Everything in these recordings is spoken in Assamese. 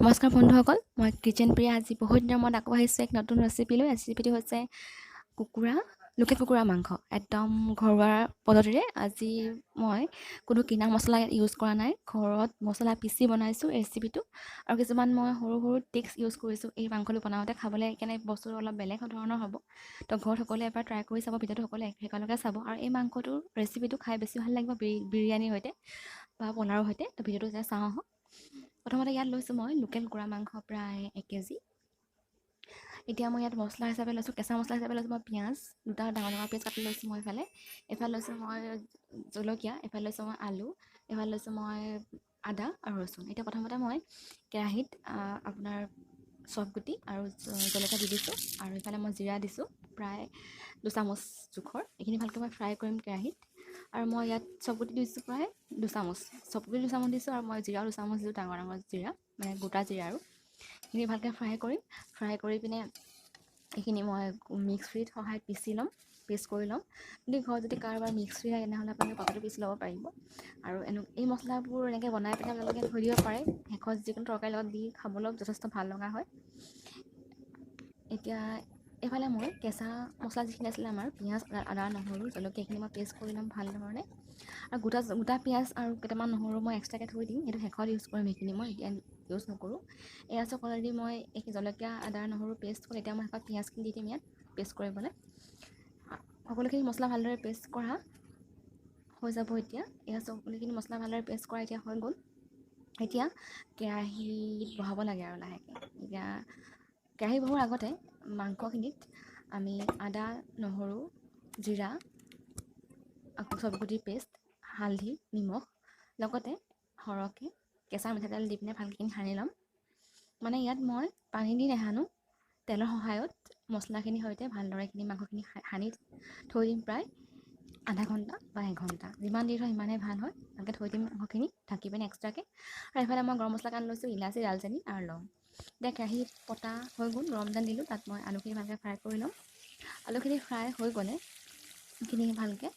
নমস্কাৰ বন্ধুসকল, মই কিচেন প্ৰিয়া। আজি বহুত দিনৰ মূৰত আকৌ আহিছোঁ এক নতুন ৰেচিপি লৈ। ৰেচিপিটো হৈছে লোকেল কুকুৰা মাংস, একদম ঘৰুৱা পদ্ধতিৰে। আজি মই কোনো কিনা মছলা ইউজ কৰা নাই, ঘৰত মছলা পিচি বনাইছোঁ এই ৰেচিপিটো। আৰু কিছুমান মই সৰু সৰু টিক্স ইউজ কৰিছোঁ এই মাংসটো বনাওঁতে। খাবলৈ সেইকাৰণে বস্তুটো অলপ বেলেগ ধৰণৰ হ'ব। তো ঘৰত সকলোৱে এবাৰ ট্ৰাই কৰি চাব, ভিডিঅ'টো সকলোৱে একেলগে চাব। আৰু এই মাংসটোৰ ৰেচিপিটো খাই বেছি ভাল লাগিব বিৰিয়ানীৰ সৈতে বা পোলাওৰ সৈতে। তো ভিডিঅ'টো যে চাওঁ আহক। প্ৰথমতে ইয়াত লৈছোঁ মই লোকেল কুকুৰা মাংস প্ৰায় 1 কেজি। এতিয়া মই ইয়াত মছলা হিচাপে লৈছোঁ, কেঁচা মছলা হিচাপে লৈছোঁ মই পিঁয়াজ, দুটা ডাঙৰ ডাঙৰ পিঁয়াজ কাটি লৈছোঁ মই এইফালে লৈছোঁ মই জলকীয়া, এইফালে লৈছোঁ মই আলু, এইফালে লৈছোঁ মই আদা আৰু ৰচুন। এতিয়া প্ৰথমতে মই কেৰাহীত আপোনাৰ চফ গুটি আৰু জলকীয়া দি দিছোঁ, আৰু এইফালে মই জিৰা দিছোঁ প্ৰায় 2 চামুচ জোখৰ। এইখিনি ভালকৈ মই ফ্ৰাই কৰিম কেৰাহীত। আৰু মই ইয়াত চফ গুটি দিছোঁ প্ৰায় 2 চামুচ, চফ গুটি 2 চামুচ দিছোঁ, আৰু মই জিৰাও 2 চামুচ দিছোঁ, ডাঙৰ ডাঙৰ জিৰা, মানে গোটা জিৰা। আৰু এইখিনি ভালকৈ ফ্ৰাই কৰি পিনে এইখিনি মই মিক্সিত সহায়ত পিচি ল'ম, পেষ্ট কৰি ল'ম। কিন্তু ঘৰত যদি কাৰোবাৰ মিক্সি হয় তেনেহ'লে আপোনালোকে পাততো পিচি ল'ব পাৰিব। আৰু এই মছলাবোৰ এনেকৈ বনাই পেলাই আপোনালোকে থৈ দিব পাৰে, শেষত যিকোনো তৰকাৰীৰ লগত দি খাবলৈও যথেষ্ট ভাল লগা হয়। এতিয়া এইফালে মই কেঁচা মছলা যিখিনি আছিলে আমাৰ পিঁয়াজ, আদা, নহৰু, জলকীয়া, এইখিনি মই পেষ্ট কৰি ল'ম ভাল ধৰণে। আৰু গোটা পিঁয়াজ আৰু কেইটামান নহৰু মই এক্সট্ৰাকৈ থৈ দিম, সেইটো শেষত ইউজ কৰিম। সেইখিনি মই এতিয়া ইউজ নকৰোঁ। এয়া চব অলৰেডি মই জলকীয়া, আদা, নহৰু পেষ্ট কৰি এতিয়া মই শেষত পিঁয়াজখিনি দি দিম ইয়াত পেষ্ট কৰিবলৈ। সকলোখিনি মছলা ভালদৰে পেষ্ট কৰা হৈ যাব। এতিয়া এয়া সকলোখিনি মছলা ভালদৰে পেষ্ট কৰা এতিয়া হৈ গ'ল। এতিয়া কেৰাহীত বহাব লাগে আৰু লাহেকৈ। এতিয়া কেৰাহী বহোৱাৰ আগতে মাংসখিনিত আমি আদা, নহৰু, জিৰা, আকৌ চফ গুটিৰ পেষ্ট, হালধি, নিমখ, লগতে সৰহকৈ কেঁচা মিঠাতেল দি পিনে ভালখিনি সানি ল'ম। মানে ইয়াত মই পানী দি নেসানো, তেলৰ সহায়ত মছলাখিনিৰ সৈতে ভালদৰে এইখিনি মাংসখিনি সানি থৈ দিম প্ৰায় আধা ঘণ্টা বা 1 ঘণ্টা। যিমান দেৰি হয় সিমানেই ভাল হয়। ভালকৈ থৈ দিম মাংসখিনি ঢাকি পিনে এক্সট্ৰাকৈ। আৰু এইফালে মই গৰম মছলা কাৰণে লৈছোঁ ইলাচি, দালচেনি আৰু লং। এতিয়া কেৰাহীত পতা হৈ গ'ল, গৰম তেল দিলোঁ, তাত মই আলুখিনি ভালকৈ ফ্ৰাই কৰি ল'ম। আলুখিনি ফ্ৰাই হৈ গ'লে এইখিনি ভালকৈ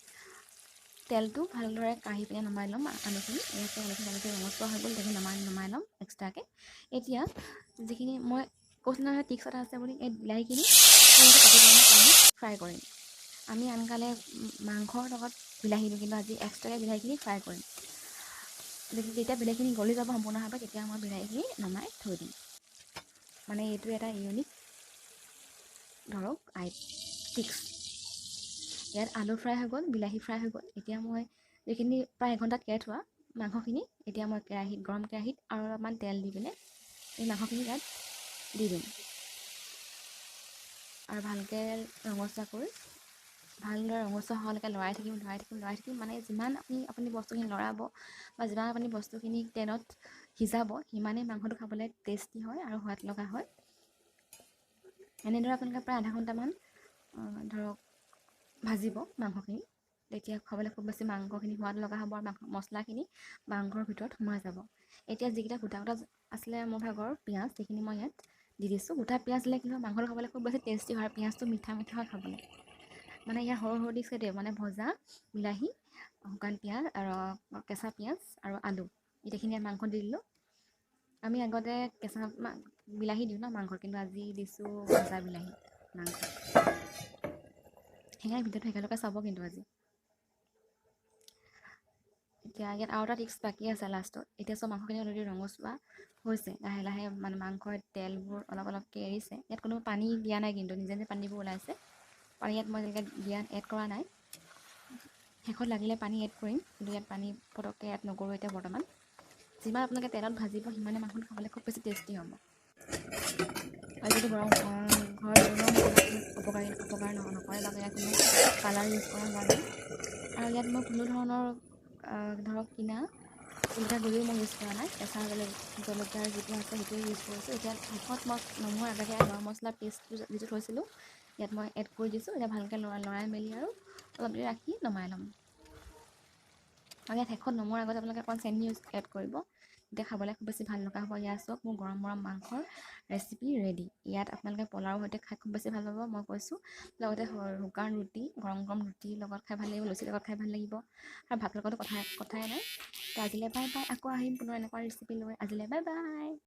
তেলটো ভালদৰে কাঢ়ি পিনে নমাই ল'ম। আলুখিনি ইয়াতে আলুখিনি ৰঙচুৱা হৈ গ'ল, তেতিয়া নমাই ল'ম এক্সট্ৰাকৈ। এতিয়া যিখিনি মই কৈছিলোঁ নহয় টিক্স এটা আছে বুলি, এই বিলাহীখিনি কাটি পিনে ফ্ৰাই কৰিম। আমি আনকালে মাংসৰ লগত বিলাহী দিওঁ, কিন্তু আজি এক্সট্ৰাকৈ বিলাহীখিনি ফ্ৰাই কৰিম। যেতিয়া বিলাহীখিনি গলি যাব সম্পূৰ্ণভাৱে, তেতিয়া মই বিলাহীখিনি নমাই থৈ দিম। মানে এইটো এটা ইউনিক ধৰক টিক্স। ইয়াত আলু ফ্ৰাই হৈ গ'ল, বিলাহী ফ্ৰাই হৈ গ'ল। এতিয়া মই যিখিনি প্ৰায় 1 ঘণ্টাত তিয়াই থোৱা মাংসখিনি এতিয়া মই গৰম কেৰাহীত আৰু অলপমান তেল দি পিনে এই মাংসখিনি ইয়াত দি দিম। আৰু ভালকৈ ৰঙচুৱা কৰি ভালদৰে ৰঙচুৱা হোৱালৈকে লৰাই থাকিম। মানে যিমান আপুনি বস্তুখিনি লৰাব বা যিমান আপুনি বস্তুখিনি তেলত সিজাব, সিমানেই মাংসটো খাবলৈ টেষ্টি হয় আৰু সোৱাদ লগা হয়। এনেদৰে আপোনালোকে প্ৰায় আধা ঘণ্টামান ধৰক ভাজিব মাংসখিনি। তেতিয়া খাবলৈ খুব বেছি মাংসখিনি সোৱাদ লগা হ'ব আৰু মছলাখিনি মাংসৰ ভিতৰত সোমাই যাব। এতিয়া যিকেইটা গোটা আছিলে মোৰ ভাগৰ পিঁয়াজ, সেইখিনি মই ইয়াত দি দিছোঁ। গোটা পিঁয়াজ দিলে কি হয়, মাংসটো খাবলৈ খুব বেছি টেষ্টি হয়। পিঁয়াজটো মিঠা হয় খাবলৈ। মানে ইয়াৰ সৰু দিছে দেই, মানে ভজা বিলাহী, শুকান পিঁয়াজ আৰু কেঁচা পিঁয়াজ আৰু আলু এইখিনি মাংস দি দিলোঁ। আমি আগতে কেঁচা বিলাহী দিওঁ ন মাংসত, কিন্তু আজি দিছোঁ ভজা বিলাহী মাংস। সেইকাৰণে ভিডিঅ'টো একেলগে চাব কিন্তু আজি। এতিয়া ইয়াত আৰু এটা টিক্স বাকী আছে লাষ্টত। এতিয়া চব মাংসখিনি অলৰেডি ৰঙচুৱা হৈছে, লাহে লাহে মানে মাংসৰ তেলবোৰ অলপকৈ এৰিছে। ইয়াত কোনো পানী দিয়া নাই, কিন্তু নিজে পানীবোৰ ওলাইছে। পানী ইয়াত মই তেনেকৈ এড কৰা নাই। শেষত লাগিলে পানী এড কৰিম, কিন্তু ইয়াত পানী পটককৈ এড নকৰোঁ এতিয়া বৰ্তমান। যিমান আপোনালোকে তেলত ভাজিব, সিমানে মাংসটো খাবলৈ খুব বেছি টেষ্টি হ'ব। আৰু যদি ঘৰত অপকাৰ নকৰে বা ইয়াত কোনো কালাৰ ইউজ কৰা হোৱা নাই। আৰু ইয়াত মই কোনো ধৰণৰ ধৰক কিনা জলকীয়া গুড়িও মই ইউজ কৰা নাই। কেঁচা জলকীয়াৰ যিটো আছে সেইটোৱে ইউজ কৰিছোঁ। এতিয়া শেষত মই নমোৱাৰ আগে গৰম মছলা পেষ্টটো যিটো থৈছিলোঁ ইয়াত মই এড কৰি দিছোঁ। এতিয়া ভালকৈ লৰাই মেলি আৰু অলপ দেৰি ৰাখি নমাই ল'ম। আৰু ইয়াত শেষত নমোৱাৰ আগত আপোনালোকে অকণ চেনি এড কৰিব, তেতিয়া খাবলৈ খুব বেছি ভাল লগা হ'ব। ইয়াত চাওক মোৰ গৰম মাংসৰ ৰেচিপি ৰেডি। ইয়াত আপোনালোকে পোলাওৰ সৈতে খাই খুব বেছি ভাল পাব, মই কৈছোঁ। লগতে শুকান ৰুটি, গৰম ৰুটিৰ লগত খাই ভাল লাগিব, লুচিৰ লগত খাই ভাল লাগিব, আৰু ভাতৰ লগতো কথাই নাই। তো আজিলৈ বাই বাই। আকৌ আহিম পুনৰ এনেকুৱা ৰেচিপি লৈ। আজিলৈ বাই বাই।